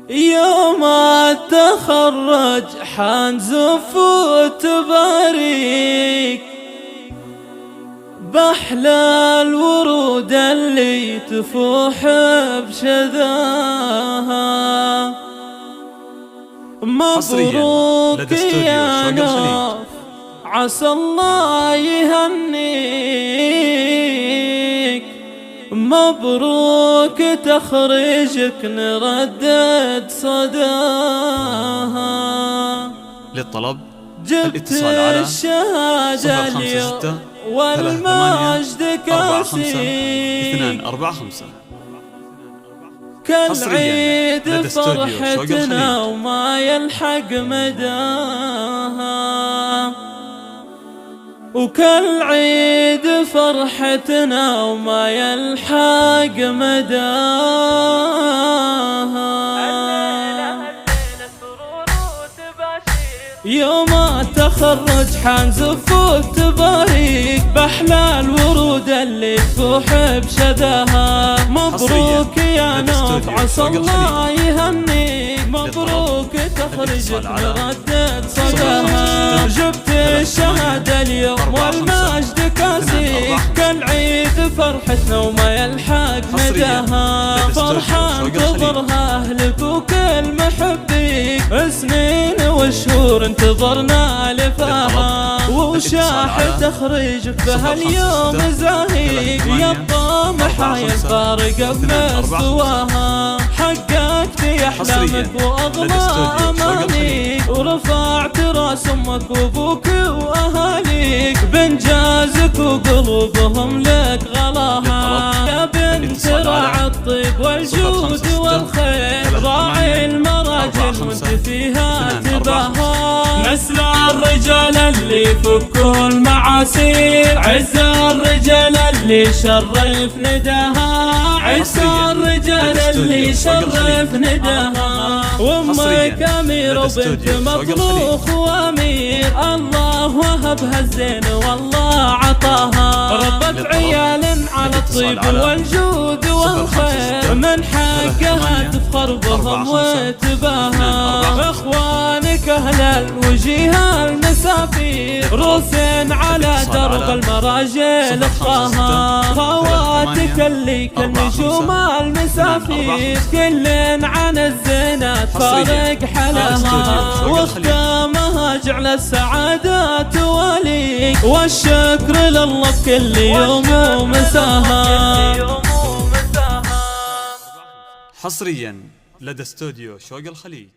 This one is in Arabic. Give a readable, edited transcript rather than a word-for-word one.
يوم التخرج حنزف وتباريك بأحلى الورود اللي تفوح بشذاها. مبروك يا نوف، عسى الله يهنيك. مبروك تخرجك نردد صداها. للطلب الاتصال على الشهادة اليوم والمجد كاسيك. 245 كالعيد فرحتنا وما يلحق مداها. وكالعيد فرحتنا وما يلحق مداها. يوم التخرج حنزف وتباريك بأحلى الورود اللي تفوح بشذاها. مبروك يا نوف، عسى الله يهنيك. مبروك تخرجك نردد صداها. جبت الشهادة اليوم والمجد كاسيك. كالعيد فرحتنا وما يلحق مداها. فرحة انتظرها أهلك وكل محبيك. سنين وشهور انتظرنا لفاها. وشاح تخرجك بهاليوم زاهيك. يا الطامح يا الفارق بمستواها. حققت يا احلامك واغلى امانيك. ورفعت راس امك وابوك واهاليك. بانجازك وقلوبهم لك غلاها. يا بنت راعي الطيب والجود والخير. راعي المراجل وانت فيها تباها. نسل الرجال اللي يفكوا المعاسير. عز الرجال اللي شرف نداها. عز الرجال اللي شرف نداها. وامك امير وبنت مطبوخ وامير. الله وهبها الزين والله عطاها. ربت عيال على الطيب والجود والخير. من حقها تفخر بهم وتباها. اخوانك اهل الوجيه المسافير. روسين على درب المراجل اخطاها. خواتك اللي كالنجوم المسافير. كل عن الزينات فارق حلاها. واختامها جعل السعادة تواليك. والشكر لله بكل يوم ومساها. حصريا لدى استوديو شوق الخليج.